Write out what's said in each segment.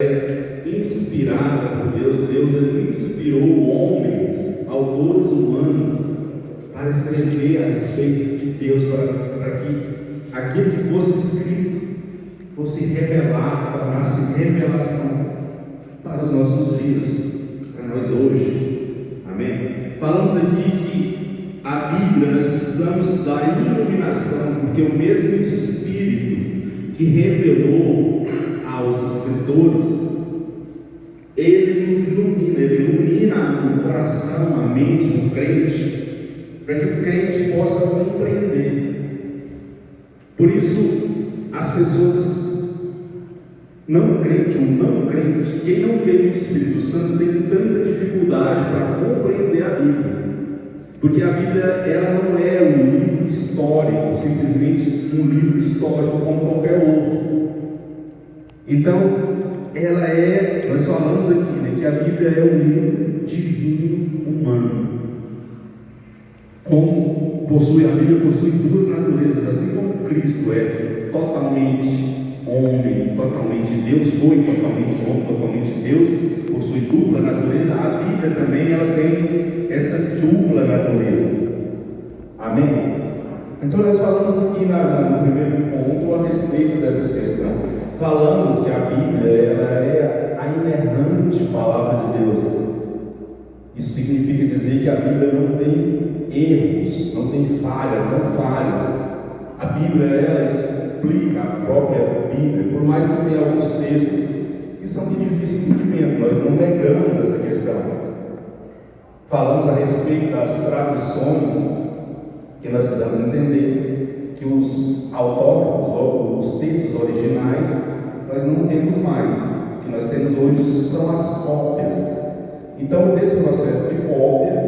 inspirada por Deus. Deus ele inspirou homens, autores humanos, para escrever a respeito de Deus, para que aquilo que fosse escrito fosse revelado, tornasse revelação para os nossos dias, para nós hoje. Amém? Falamos aqui que a Bíblia, nós precisamos da iluminação, porque o mesmo Espírito que revelou aos escritores, ele nos ilumina, ele ilumina o coração, a mente do crente, para que o crente possa compreender. Por isso, as pessoas não crentes ou não crentes, quem não tem o Espírito Santo tem tanta dificuldade para compreender a Bíblia, porque a Bíblia ela não é um livro histórico, simplesmente um livro histórico como qualquer outro. Então, nós falamos aqui, né, que a Bíblia é um livro divino humano. Como a Bíblia possui duas naturezas, assim como Cristo é totalmente homem, totalmente Deus, foi totalmente homem, totalmente Deus, possui dupla natureza. A Bíblia também ela tem essa dupla natureza. Amém? Então nós falamos aqui no primeiro encontro a respeito dessas questões. Falamos que a Bíblia ela é a inerrante palavra de Deus. Isso significa dizer que a Bíblia não tem erros, não tem falha, não falha. A Bíblia ela explica a própria Bíblia, por mais que tenha alguns textos que são de difícil entendimento, nós não negamos essa questão. Falamos a respeito das traduções, que nós precisamos entender que os autógrafos ou os textos originais nós não temos mais. O que nós temos hoje são as cópias. Então, desse processo de cópia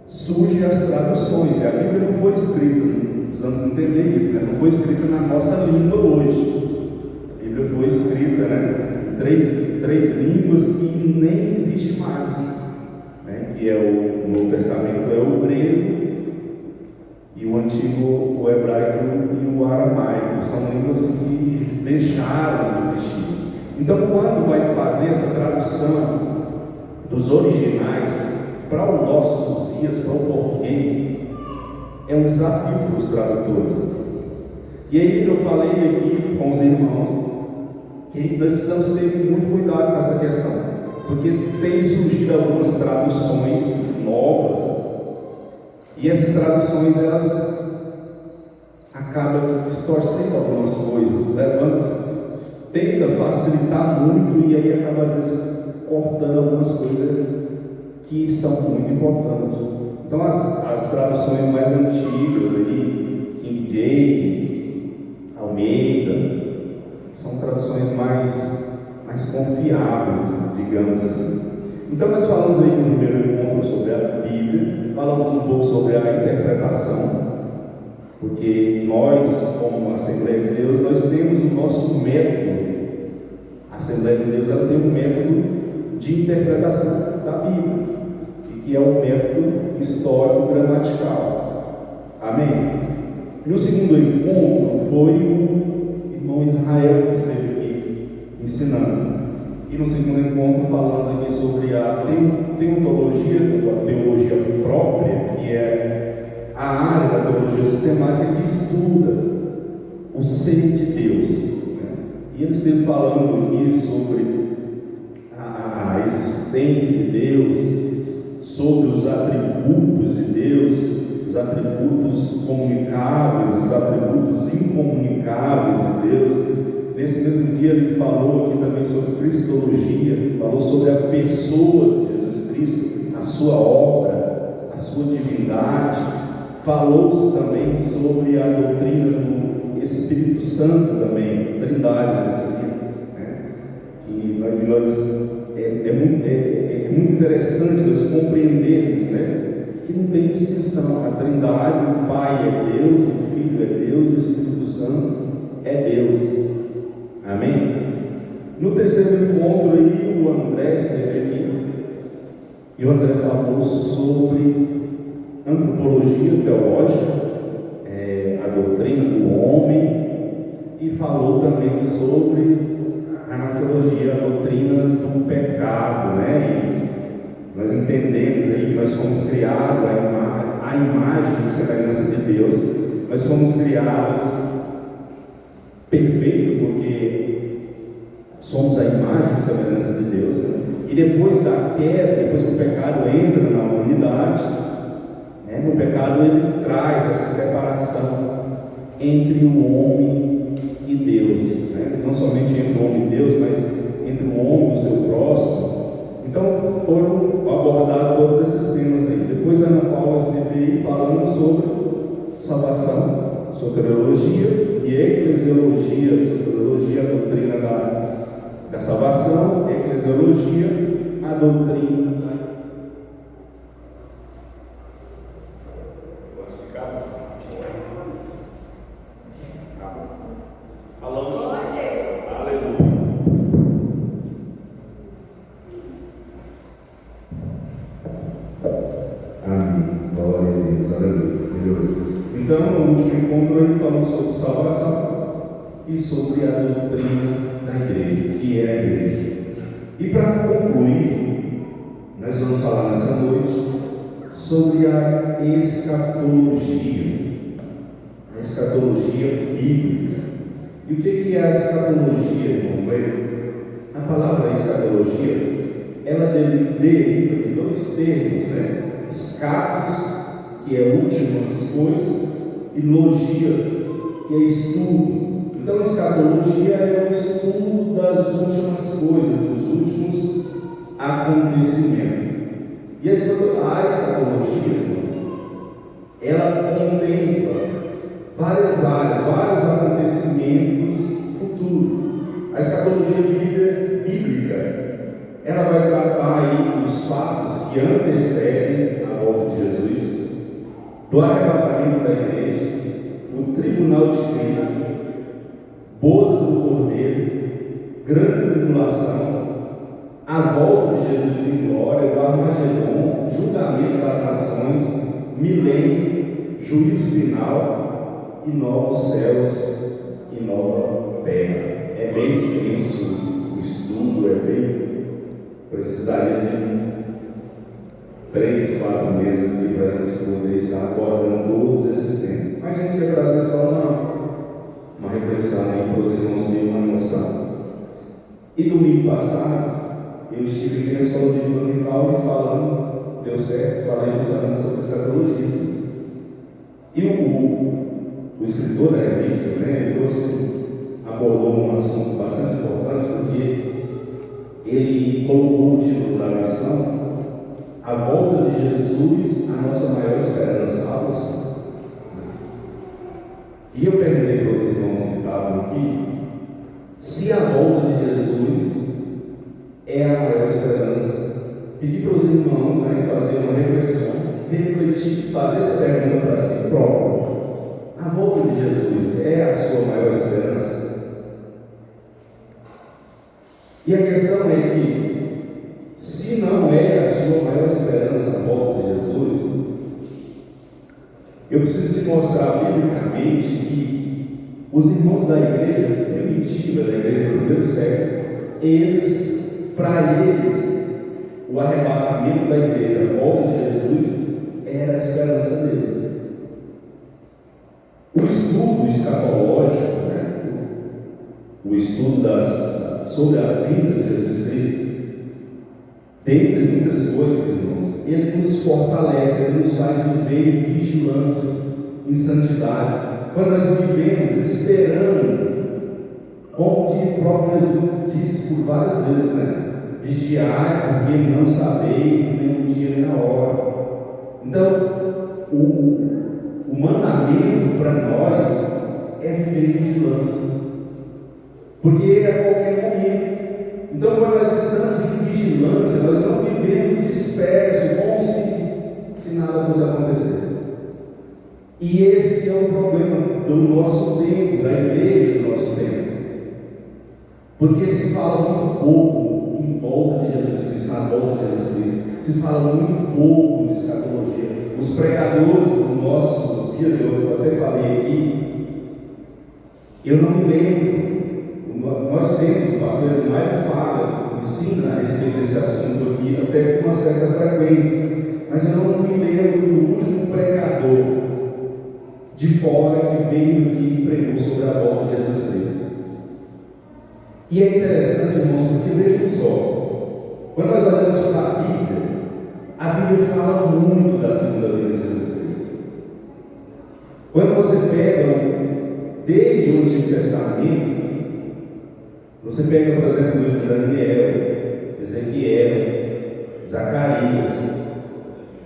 surgem as traduções. E a Bíblia não foi escrita, precisamos entender isso, né? Não foi escrita na nossa língua hoje. A Bíblia foi escrita, em três línguas que nem existe mais, né? Que é o Novo Testamento, é o grego, e o antigo, o hebraico e o aramaico. São línguas que deixaram de existir. Então, quando vai fazer essa tradução dos originais para os nossos dias, para o português, é um desafio para os tradutores. E aí eu falei aqui com os irmãos que nós precisamos ter muito cuidado com essa questão, porque tem surgido algumas traduções novas, e essas traduções elas acabam distorcendo algumas coisas, tenta facilitar muito e aí acaba às vezes cortando algumas coisas que são muito importantes. Então as traduções mais antigas aí, King James, Almeida, são traduções mais confiáveis, digamos assim. Então nós falamos aí no primeiro encontro sobre a Bíblia, falamos um pouco sobre a interpretação, porque nós, como Assembleia de Deus, nós temos o nosso método. A Assembleia de Deus ela tem um método de interpretação da Bíblia, e que é o método histórico-gramatical. Amém? No segundo encontro foi o irmão Israel que esteve aqui ensinando. E no segundo encontro falamos aqui sobre a teologia, a teologia própria, que é a área da teologia sistemática que estuda o ser de Deus. E ele esteve falando aqui sobre a existência de Deus, sobre os atributos de Deus, os atributos comunicáveis, os atributos incomunicáveis de Deus. Nesse mesmo dia ele falou aqui também sobre cristologia, falou sobre a pessoa de Jesus Cristo, a sua obra, a sua divindade. Falou-se também sobre a doutrina do Espírito Santo também, Trindade nesse dia, que é muito interessante nós compreendermos, que não tem distinção. A Trindade, o Pai é Deus, o Filho é Deus, o Espírito Santo é Deus. Amém? No terceiro encontro aí, o André esteve aqui, e o André falou sobre antropologia teológica, a doutrina do homem, e falou também sobre arqueologia, a doutrina do pecado, né? E nós entendemos aí que nós fomos criados à imagem e semelhança de Deus. Nós fomos criados perfeitos porque somos a imagem e semelhança de Deus, né? E depois da queda, depois que o pecado entra na humanidade, né, o pecado ele traz essa separação entre o homem e Deus, né? Não somente entre o homem e Deus, mas entre o homem e o seu próximo. Então foram abordados todos esses temas aí. Depois a Ana Paula esteve aí falando sobre salvação, soteriologia e eclesiologia. Soteriologia, a doutrina da salvação; eclesiologia, a doutrina Então, no último encontro, ele falou sobre salvação e sobre a doutrina da igreja, que é a igreja. E para concluir, nós vamos falar nessa noite sobre a escatologia bíblica. E o que é a escatologia, irmão? A palavra escatologia, ela deriva de dois termos, né? Escatos, que é últimas coisas, e logia, que é estudo. Então, escatologia é o estudo das últimas coisas, dos últimos acontecimentos. E a escatologia, irmãos, ela contempla várias áreas, vários acontecimentos futuros. A escatologia bíblica, ela vai tratar aí dos fatos que antecedem a volta de Jesus, do arrebatamento da igreja, o tribunal de Cristo, bodas do Cordeiro, grande tribulação, a volta de Jesus em glória, o Armagedon, julgamento das nações, milênio, juízo final e novos céus e nova terra. É bem extenso o estudo, precisaria de 3, 4 meses aqui para a gente poder estar abordando todos esses temas. Mas a gente quer trazer só uma reflexão aí para os irmãos terem uma noção. E domingo passado, eu estive aqui na escola de dominical e falando, deu certo, falei justamente sobre escatologia. E o escritor da revista, né, abordou um assunto bastante importante, porque ele colocou o título da lição: a volta de Jesus, a nossa maior esperança, algo assim. E eu perguntei para os irmãos que estavam aqui, se a volta de Jesus é a maior esperança. Pedi para os irmãos, né, fazer uma reflexão, refletir, fazer essa pergunta para si próprio: a volta de Jesus é a sua maior esperança? E a questão é que, se não é a sua maior esperança a volta de Jesus, eu preciso te mostrar biblicamente que os irmãos da igreja primitiva, da igreja do primeiro século, para eles, o arrebatamento da igreja, a volta de Jesus, era a esperança deles. O estudo escatológico, né? O estudo sobre a vida de Jesus Cristo, dentre muitas coisas, irmãos, ele nos fortalece, ele nos faz viver em vigilância, em santidade. Quando nós vivemos esperando, como o próprio Jesus disse por várias vezes, né? Vigiai, porque não sabeis nem o dia nem a hora. Então, o mandamento para nós é viver em vigilância, porque é a qualquer momento. Então, quando nós estamos em vigilância, nós não vivemos dispersos, como se nada fosse acontecer. E esse é o problema do nosso tempo, da igreja do nosso tempo. Porque se fala muito pouco em volta de Jesus Cristo, na volta de Jesus Cristo. Se fala muito pouco de escatologia. Os pregadores dos nossos dias, eu até falei aqui, eu não me lembro. Nós temos o pastor pastor Ismael fala, ensina a respeito desse assunto aqui, até com uma certa frequência, mas eu não me lembro do último pregador de fora que veio aqui e pregou sobre a volta de Jesus Cristo. E é interessante, irmãos, porque vejam só, quando nós olhamos para a Bíblia fala muito da segunda vinda de Jesus Cristo. Quando você pega desde o Antigo Testamento, você pega, por exemplo, o livro de Daniel, Ezequiel, Zacarias,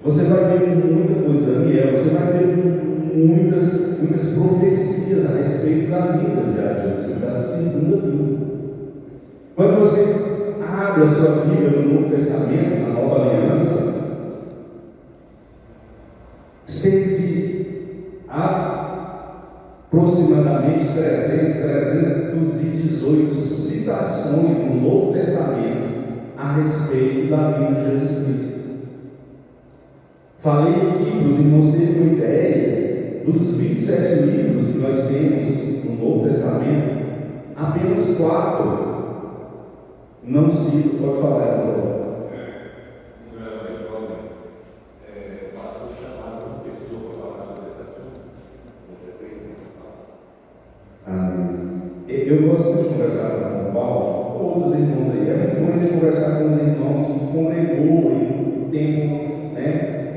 você vai ver muita coisa, Daniel, você vai ver muitas profecias a respeito da vida de Jesus, da segunda vinda. Quando você abre a sua Bíblia no Novo Testamento, na Nova Aliança, cerca de aproximadamente 318 citações no Novo Testamento a respeito da vida de Jesus Cristo. Falei aqui para os irmãos terem uma ideia dos 27 livros que nós temos no Novo Testamento, apenas 4 não cito, pode falar agora. Eu gosto de conversar com o Paulo, com outros irmãos aí. É muito bom a gente conversar com os irmãos que congregou e tem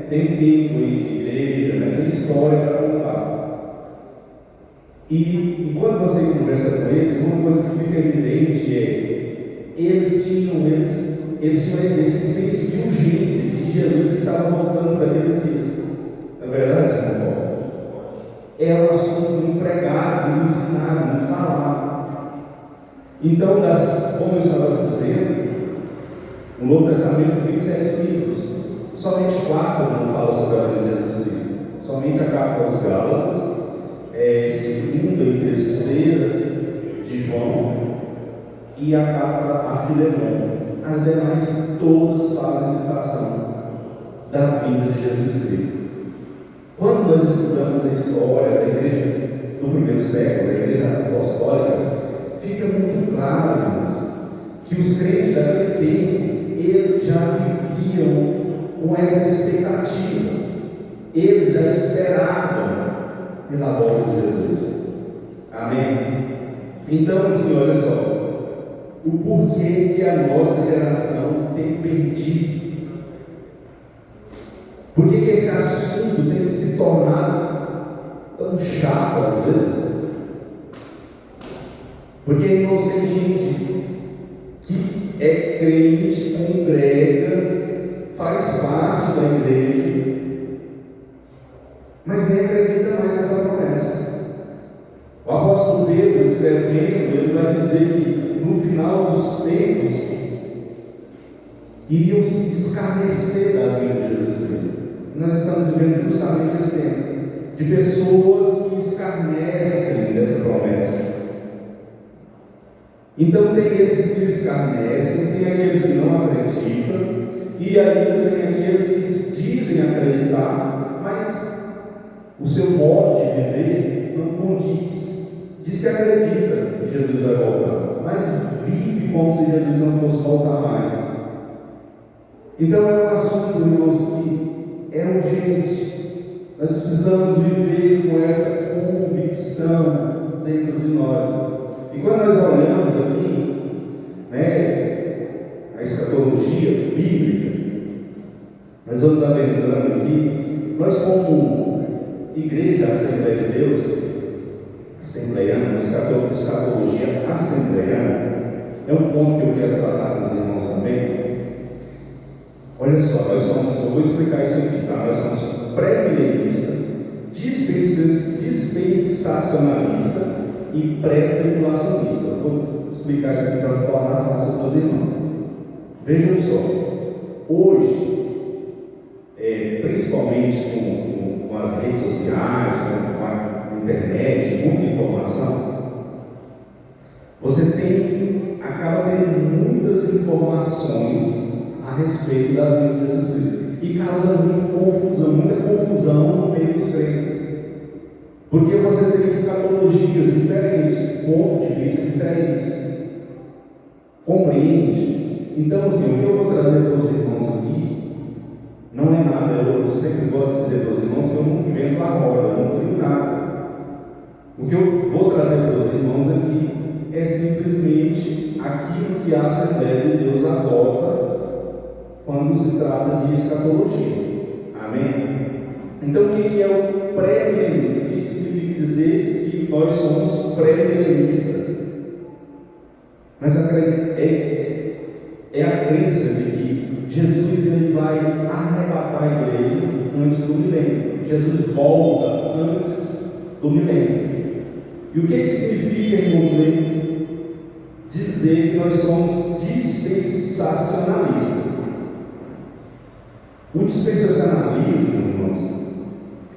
tempo aí de igreja, tem história para contar. E quando você conversa com eles, uma coisa que fica evidente é eles tinham esse senso de urgência de que Jesus estava voltando para aqueles dias. Não é verdade, irmão Paulo? É o assunto do pregado, do ensinar, do falar. Então, como eu estava dizendo, no Novo Testamento, 27 livros, somente 4 não falam sobre a vida de Jesus Cristo. Somente a carta aos Gálatas, 2ª e 3ª de João, e a carta a Filemão. As demais todas fazem citação da vida de Jesus Cristo. Quando nós estudamos a história da igreja do primeiro século, da igreja apostólica, fica muito claro, irmãos, que os crentes daquele tempo, eles já viviam com essa expectativa, eles já esperavam pela volta de Jesus. Amém? Então, assim, olha só, o porquê que a nossa geração tem perdido. Por que esse assunto tem se tornado tão chato às vezes? Porque, irmãos, tem gente que é crente, congrega, faz parte da igreja, mas nem acredita mais nessa promessa. O apóstolo Pedro, escrevendo, ele vai dizer que no final dos tempos iriam se escarnecer da vida de Jesus Cristo. Nós estamos vivendo justamente esse tempo de pessoas que escarnecem dessa promessa. Então tem esses que escarnecem, tem aqueles que não acreditam, e ainda tem aqueles que dizem acreditar, mas o seu modo de viver não condiz. Diz que acredita que Jesus vai voltar, mas vive como se Jesus não fosse voltar mais. Então é um assunto, irmãos, que é urgente. Nós precisamos viver com essa convicção dentro de nós. E quando nós olhamos aqui, a escatologia bíblica, nós vamos adentrando aqui, nós como Igreja Assembleia de Deus, assembleiana, escatologia assembleiana, é um ponto que eu quero tratar com os irmãos também. Olha só, eu vou explicar isso aqui, tá? Nós somos pré-milenista, dispensacionalista e pré-tribulacionista. Vou explicar isso aqui para tornar fácil para os irmãos. Vejam só, hoje, principalmente com as redes sociais, com a internet, muita informação, você acaba tendo muitas informações a respeito da vida de Jesus Cristo e causa muita confusão no meio dos crentes, porque você tem escatologias diferentes, pontos de vista diferentes. Compreende? Então, assim, o que eu vou trazer para os irmãos aqui não é nada. Eu sempre gosto de dizer para os irmãos que eu não invento a roda, eu não crio nada. O que eu vou trazer para os irmãos aqui é simplesmente aquilo que a Assembleia de Deus adota quando se trata de escatologia. Amém? Então, o que é o pré-milenista? O que significa dizer que nós somos pré-milenistas? Mas é a crença de que Jesus ele vai arrebatar a igreja antes do milênio. Jesus volta antes do milênio. E o que significa, irmão Cleiton, dizer que nós somos dispensacionalistas? O dispensacionalismo, irmãos,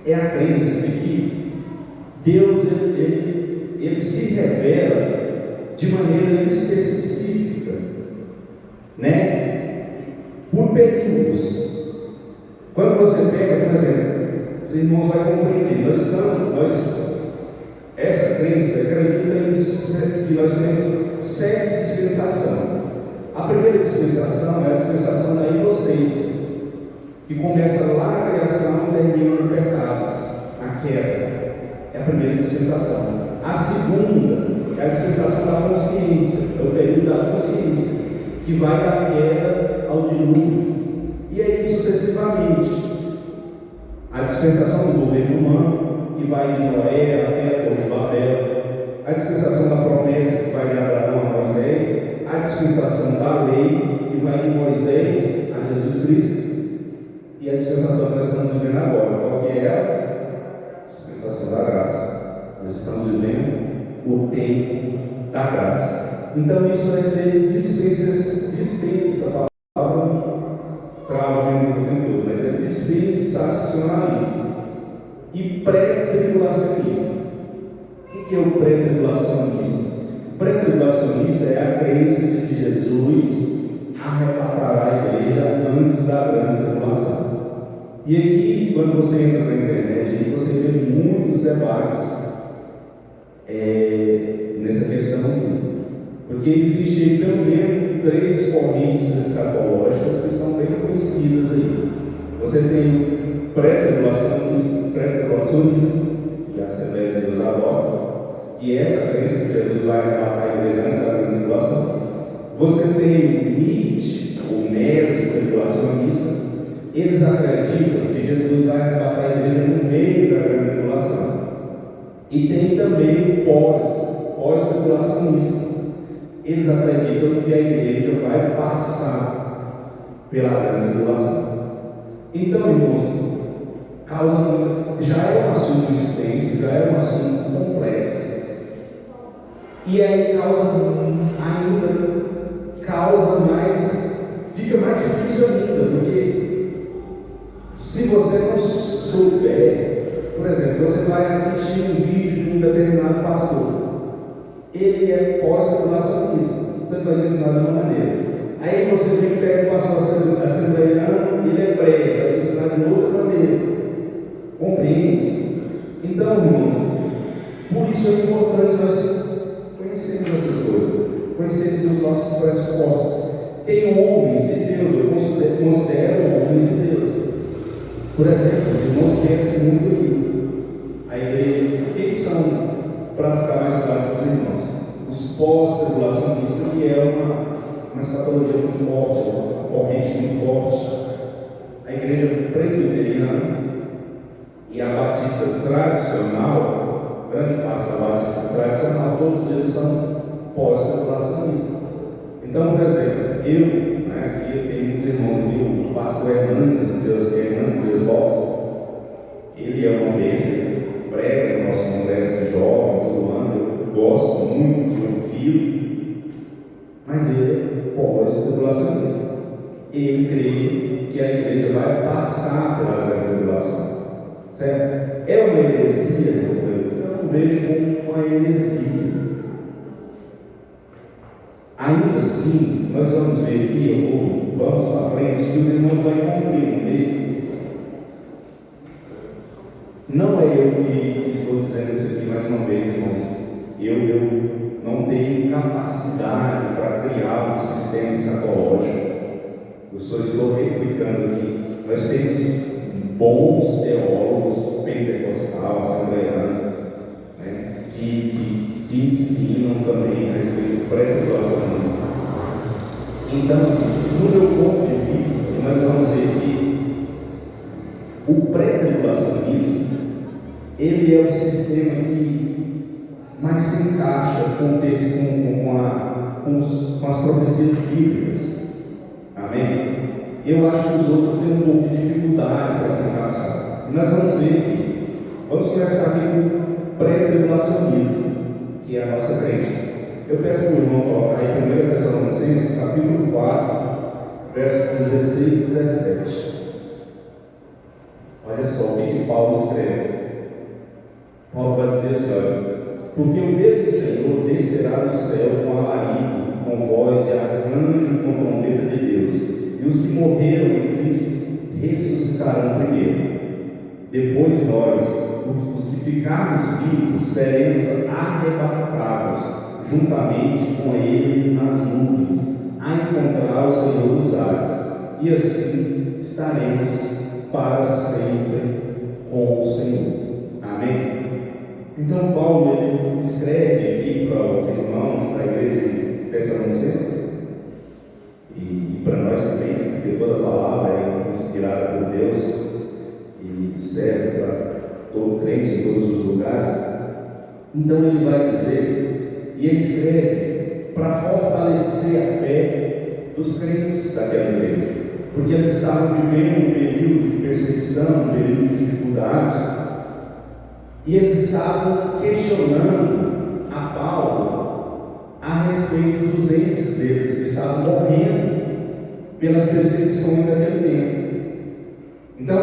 é a crença de que Deus ele se revela de maneira específica, né? Por períodos. Quando você pega, por exemplo, os irmãos vão compreender, essa crença acredita que nós temos 7 dispensações. A primeira dispensação é a dispensação da inocência, que começa lá na criação e termina no pecado, na queda. É a primeira dispensação. A segunda é a dispensação da consciência, é o período da consciência, que vai da queda ao dilúvio, e aí sucessivamente. A dispensação do governo humano, que vai de Noé até a Torre de Babel, a dispensação da promessa, que vai de Abraão a Moisés, a dispensação da lei, que vai de Moisés a Jesus Cristo, e a dispensação que nós estamos vivendo agora. Qual que é a dispensação da graça? Nós estamos vivendo o tempo da graça. Então isso vai ser dispensa, a palavra trava mesmo o tempo todo, mas é dispensacionalista e pré-tribulacionista. O que é o pré-tribulacionista? Pré-tribulacionista é a crença de que Jesus arrebatará a igreja antes da grande tribulação. E aqui, quando você entra na internet, você vê muitos debates nessa questão aqui, porque existem pelo menos 3 correntes escatológicas que são bem conhecidas aí. Você tem pré-tribulacionismo, que a Assembleia de Deus adota, que é essa crença que Jesus vai arrebatar a igreja antes da grande tribulação. Você tem o MIT, o meso-tribulacionista, eles acreditam que Jesus vai arrebatar a igreja no meio da grande tribulação. E tem também o pós-tribulacionista. Eles acreditam que a igreja vai passar pela grande tribulação. Então, irmãos, já é um assunto extenso, já é um assunto complexo. E aí fica mais difícil ainda, porque se você não souber, por exemplo, você vai assistir um vídeo de um determinado pastor, ele é pós-tribulacionista, portanto vai te ensinar de uma maneira. Aí você vem e pega o pastor assembleiano, ele é pré, vai te ensinar de outra maneira. Compreende? Então, irmãos, por isso é importante nós conhecermos essas coisas, conhecermos os nossos pressupostos. Tem homens de Deus, eu considero homens de Deus. Por exemplo, os irmãos pensam muito em a igreja. O que são, para ficar mais claro para os irmãos? Os pós-tribulacionistas, que é uma escatologia muito forte, uma corrente muito forte. A igreja presbiteriana e a batista tradicional, grande parte da batista tradicional, todos eles são pós-tribulacionistas. Então, por exemplo, aqui eu tenho muitos irmãos aqui, o pastor Hernandes Dias Lopes, ele é uma bênção, prega no nosso congresso de jovem, todo ano, eu gosto muito de um filho, mas ele é pós-tribulacionista. Ele crê que a igreja vai passar pela grande tribulação, certo? É uma heresia, eu não vejo como uma heresia. Ainda assim, nós vamos ver aqui, vamos para frente, que os irmãos vão compreender. Não é eu que estou dizendo isso aqui mais uma vez, irmãos. Eu não tem capacidade para criar um sistema escatológico. Eu só estou replicando aqui. Nós temos bons teólogos pentecostal, assembleiano, né, que ensinam também a respeito do pré-tribulacionismo. Então, assim, no meu ponto de vista, nós vamos ver que o pré-tribulacionismo, ele é o sistema que mais se encaixa com o texto, com as profecias bíblicas. Amém? Eu acho que os outros têm um pouco de dificuldade para se encaixar. E nós vamos ver aqui. Vamos começar aqui com o pré-tribulacionismo, que é a nossa crença. Eu peço para o irmão colocar aí 1 Tessalonicenses, capítulo 4, versos 16 e 17. Olha só o que Paulo escreve. Paulo vai dizer assim: olha, porque o mesmo Senhor descerá do céu com alarido, com voz de arcanjo e com trombeta de Deus, e os que morreram em Cristo ressuscitarão primeiro. Depois nós, os que ficarmos vivos, seremos arrebatados juntamente com Ele nas nuvens, a encontrar o Senhor nos ares, e assim estaremos para sempre com o Senhor. Amém? Então Paulo ele escreve aqui para os irmãos da igreja de Tessalonicenses, e para nós também, porque toda a palavra é inspirada por Deus e serve para todo crente em todos os lugares. Então ele vai dizer, e ele escreve para fortalecer a fé dos crentes daquela igreja, porque eles estavam vivendo um período de perseguição, um período de dificuldade, e eles estavam questionando a Paulo a respeito dos entes deles que estavam morrendo pelas perseguições daquele tempo. Então